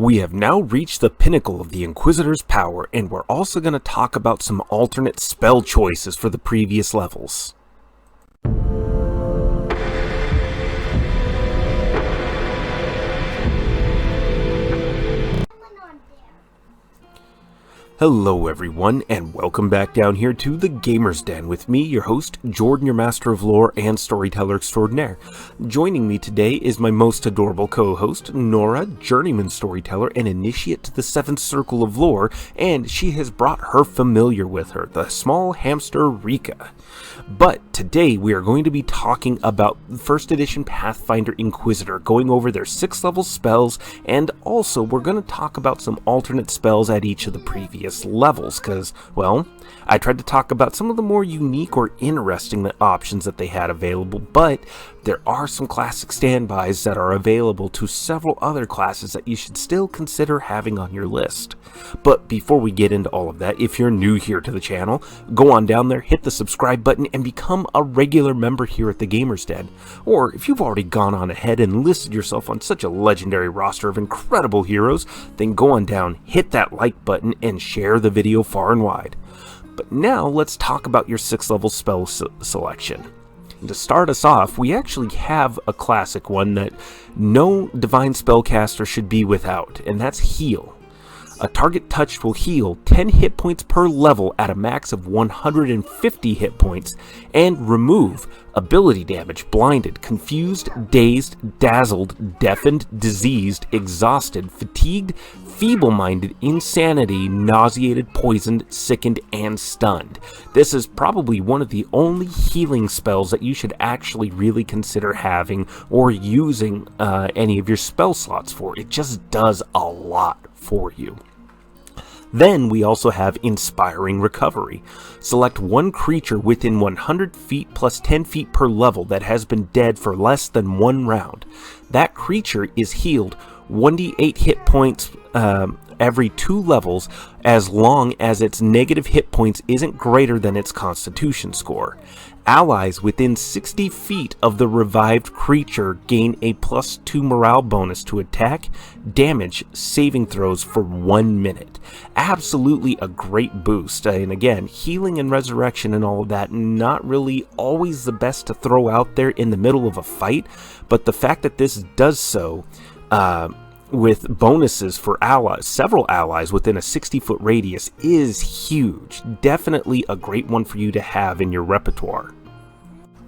We have now reached the pinnacle of the Inquisitor's power, and we're also going to talk about some alternate spell choices for the previous levels. Hello everyone, and welcome back down here to the Gamer's Den with me, your host, Jordan, your Master of Lore and Storyteller Extraordinaire. Joining me today is my most adorable co-host, Nora, Journeyman Storyteller and Initiate to the 7th Circle of Lore, and she has brought her familiar with her, the small hamster Rika. But today we are going to be talking about 1st edition Pathfinder Inquisitor, going over their 6th level spells, and also we're going to talk about some alternate spells at each of the previous levels, because, well, I tried to talk about some of the more unique or interesting options that they had available, but there are some classic standbys that are available to several other classes that you should still consider having on your list. But before we get into all of that, if you're new here to the channel, go on down there, hit the subscribe button, and become a regular member here at the Gamer's Den. Or if you've already gone on ahead and listed yourself on such a legendary roster of incredible heroes, then go on down, hit that like button, and share the video far and wide. But now let's talk about your 6th level spell selection. And to start us off, we actually have a classic one that no divine spellcaster should be without, and that's Heal. A target touched will heal 10 hit points per level at a max of 150 hit points, and remove ability damage, blinded, confused, dazed, dazzled, deafened, diseased, exhausted, fatigued, feeble-minded, insanity, nauseated, poisoned, sickened, and stunned. This is probably one of the only healing spells that you should actually really consider having or using any of your spell slots for. It just does a lot for you. Then we also have Inspiring Recovery. Select one creature within 100 feet plus 10 feet per level that has been dead for less than one round. That creature is healed 1d8 hit points every 2 levels as long as its negative hit points isn't greater than its constitution score. Allies within 60 feet of the revived creature gain a +2 morale bonus to attack, damage, saving throws for 1 minute. Absolutely a great boost. And again, healing and resurrection and all of that, not really always the best to throw out there in the middle of a fight, but the fact that this does so with bonuses for allies, several allies within a 60-foot radius, is huge. Definitely a great one for you to have in your repertoire.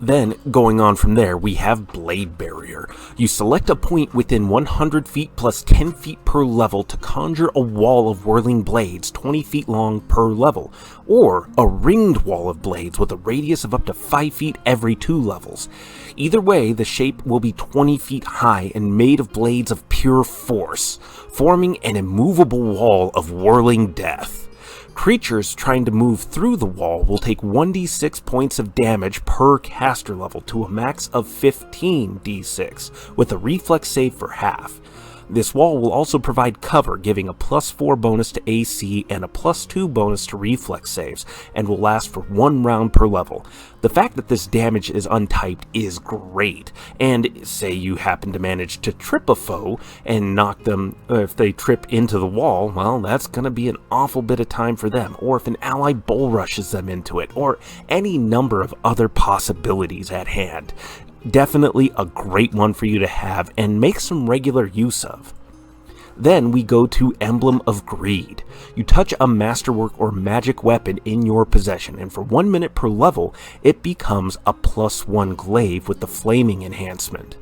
Then, going on from there, we have Blade Barrier. You select a point within 100 feet plus 10 feet per level to conjure a wall of whirling blades 20 feet long per level, or a ringed wall of blades with a radius of up to 5 feet every 2 levels. Either way, the shape will be 20 feet high and made of blades of pure force, forming an immovable wall of whirling death. Creatures trying to move through the wall will take 1d6 points of damage per caster level to a max of 15d6, with a reflex save for half. This wall will also provide cover, giving a +4 bonus to AC and a +2 bonus to reflex saves, and will last for 1 round per level. The fact that this damage is untyped is great, and say you happen to manage to trip a foe and knock them, if they trip into the wall, well, that's going to be an awful bit of time for them, or if an ally bull rushes them into it, or any number of other possibilities at hand. Definitely a great one for you to have and make some regular use of. Then we go to Emblem of Greed. You touch a masterwork or magic weapon in your possession, and for 1 minute per level, it becomes a +1 glaive with the flaming enhancement.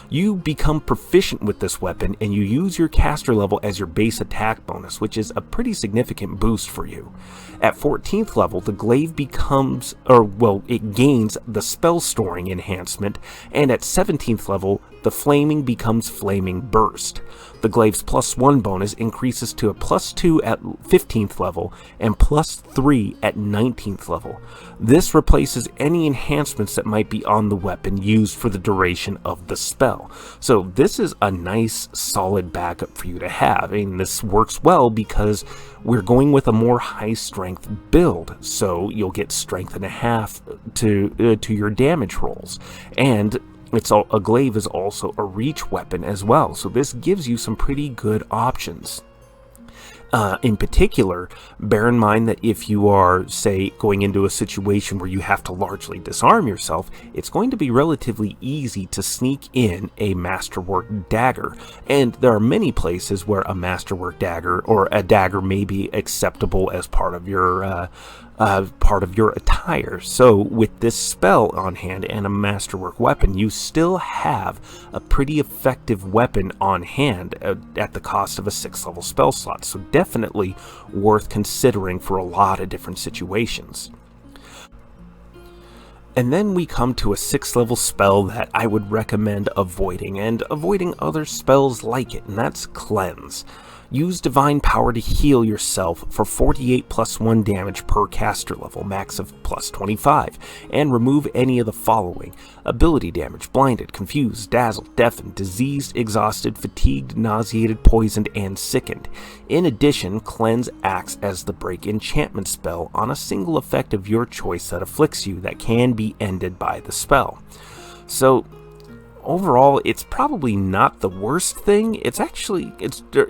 You become proficient with this weapon, and you use your caster level as your base attack bonus, which is a pretty significant boost for you. At 14th level, the glaive becomes, it gains the spell storing enhancement, and at 17th level, the flaming becomes Flaming Burst. The glaive's +1 bonus increases to a +2 at 15th level and +3 at 19th level. This replaces any enhancements that might be on the weapon used for the duration of the spell. So this is a nice solid backup for you to have, and this works well because we're going with a more high strength build, so you'll get strength and a half to your damage rolls. And A glaive is also a reach weapon as well, so this gives you some pretty good options. In particular, bear in mind that if you are, say, going into a situation where you have to largely disarm yourself, it's going to be relatively easy to sneak in a masterwork dagger. And there are many places where a masterwork dagger or a dagger may be acceptable as part of your attire. So with this spell on hand and a masterwork weapon, you still have a pretty effective weapon on hand at the cost of a 6th level spell slot. So definitely worth considering for a lot of different situations. And then we come to a 6th level spell that I would recommend avoiding, and avoiding other spells like it, and that's Cleanse. Use Divine Power to heal yourself for 48 plus 1 damage per caster level, max of plus 25, and remove any of the following: ability damage, blinded, confused, dazzled, deafened, diseased, exhausted, fatigued, nauseated, poisoned, and sickened. In addition, Cleanse acts as the break enchantment spell on a single effect of your choice that afflicts you that can be ended by the spell. So, overall, it's probably not the worst thing. It's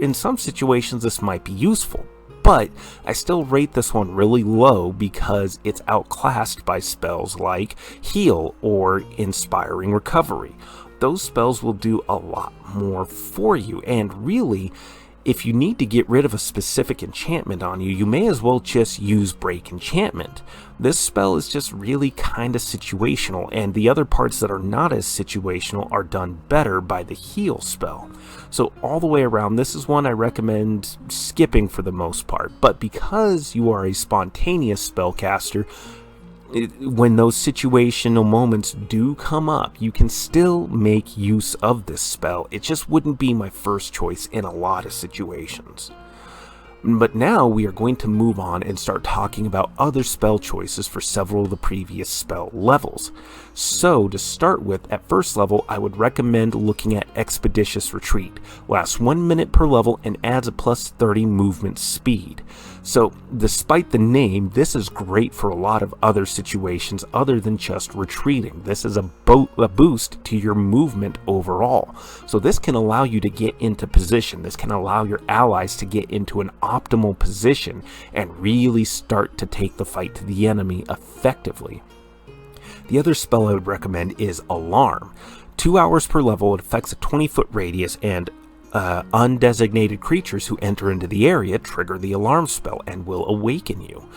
in some situations this might be useful, but I still rate this one really low because it's outclassed by spells like Heal or Inspiring Recovery. Those spells will do a lot more for you, and really, if you need to get rid of a specific enchantment on you, you may as well just use Break Enchantment. This spell is just really kind of situational, and the other parts that are not as situational are done better by the Heal spell. So all the way around, this is one I recommend skipping for the most part, but because you are a spontaneous spellcaster, when those situational moments do come up, you can still make use of this spell. It just wouldn't be my first choice in a lot of situations. But now we are going to move on and start talking about other spell choices for several of the previous spell levels. So to start with, at first level, I would recommend looking at Expeditious Retreat. Lasts 1 minute per level and adds a plus 30 movement speed. So despite the name, this is great for a lot of other situations other than just retreating. This is a boost to your movement overall. So this can allow you to get into position. This can allow your allies to get into an optimal position and really start to take the fight to the enemy effectively. The other spell I would recommend is Alarm. 2 hours per level, it affects a 20-foot radius, and undesignated creatures who enter into the area trigger the alarm spell and will awaken you.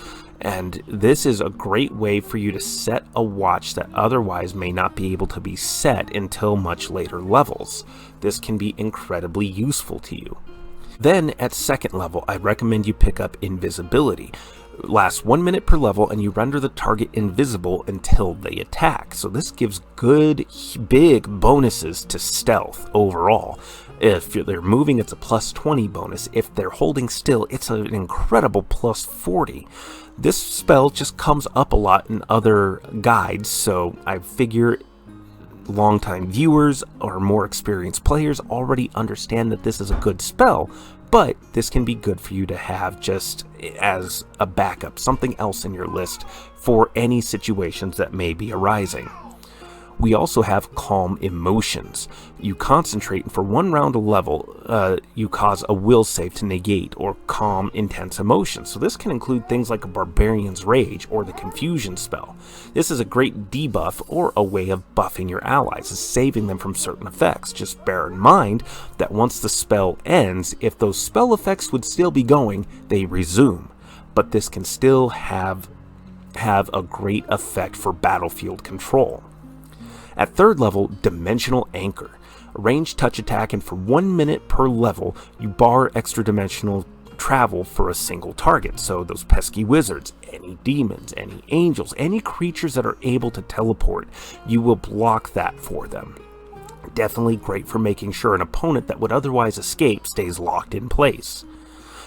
And this is a great way for you to set a watch that otherwise may not be able to be set until much later levels. This can be incredibly useful to you. Then at second level, I recommend you pick up Invisibility. Lasts 1 minute per level, and you render the target invisible until they attack. So this gives good, big bonuses to stealth overall. If they're moving, it's a plus 20 bonus. If they're holding still, it's an incredible plus 40. This spell just comes up a lot in other guides, so I figure longtime viewers or more experienced players already understand that this is a good spell, but this can be good for you to have just as a backup, something else in your list for any situations that may be arising. We also have Calm Emotions. You concentrate, and for 1 round a level, you cause a will save to negate or calm intense emotions. So this can include things like a Barbarian's Rage or the Confusion spell. This is a great debuff or a way of buffing your allies, saving them from certain effects. Just bear in mind that once the spell ends, if those spell effects would still be going, they resume. But this can still have a great effect for battlefield control. At third level, Dimensional Anchor. A ranged touch attack, and for 1 minute per level, you bar extra dimensional travel for a single target. So those pesky wizards, any demons, any angels, any creatures that are able to teleport, you will block that for them. Definitely great for making sure an opponent that would otherwise escape stays locked in place.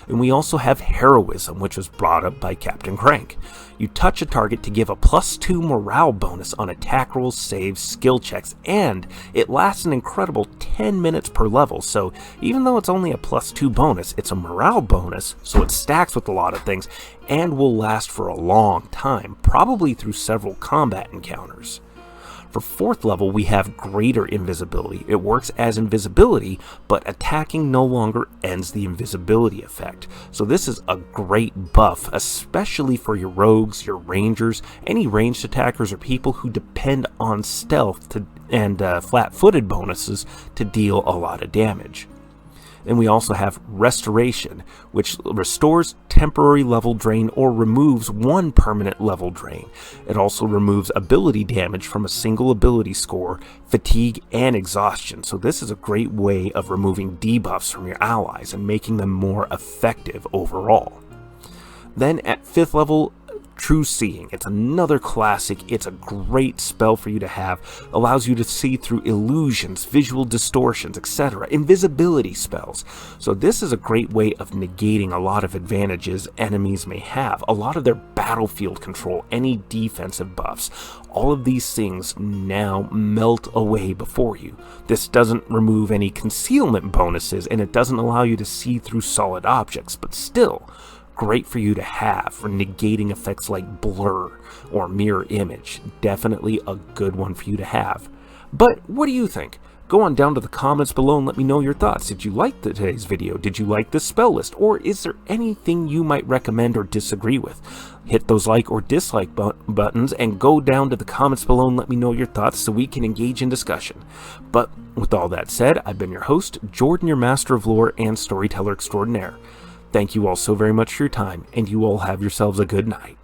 And we also have Heroism, which was brought up by Captain Crank. You touch a target to give a +2 morale bonus on attack rolls, saves, skill checks, and it lasts an incredible 10 minutes per level. So even though it's only a +2 bonus, it's a morale bonus, so it stacks with a lot of things and will last for a long time, probably through several combat encounters. For 4th level, we have greater invisibility. It works as invisibility, but attacking no longer ends the invisibility effect. So this is a great buff, especially for your rogues, your rangers, any ranged attackers, or people who depend on stealth and flat-footed bonuses to deal a lot of damage. Then we also have Restoration, which restores temporary level drain or removes one permanent level drain. It also removes ability damage from a single ability score, fatigue, and exhaustion. So this is a great way of removing debuffs from your allies and making them more effective overall. Then at 5th level, True Seeing. It's another classic. It's a great spell for you to have. Allows you to see through illusions, visual distortions, etc. Invisibility spells. So this is a great way of negating a lot of advantages enemies may have. A lot of their battlefield control, any defensive buffs. All of these things now melt away before you. This doesn't remove any concealment bonuses, and it doesn't allow you to see through solid objects, but still, great for you to have for negating effects like blur or mirror image. Definitely a good one for you to have. But what do you think? Go on down to the comments below and let me know your thoughts. Did you like today's video? Did you like this spell list? Or is there anything you might recommend or disagree with? Hit those like or dislike buttons and go down to the comments below and let me know your thoughts so we can engage in discussion. But with all that said, I've been your host, Jordan, your Master of Lore and Storyteller Extraordinaire. Thank you all so very much for your time, and you all have yourselves a good night.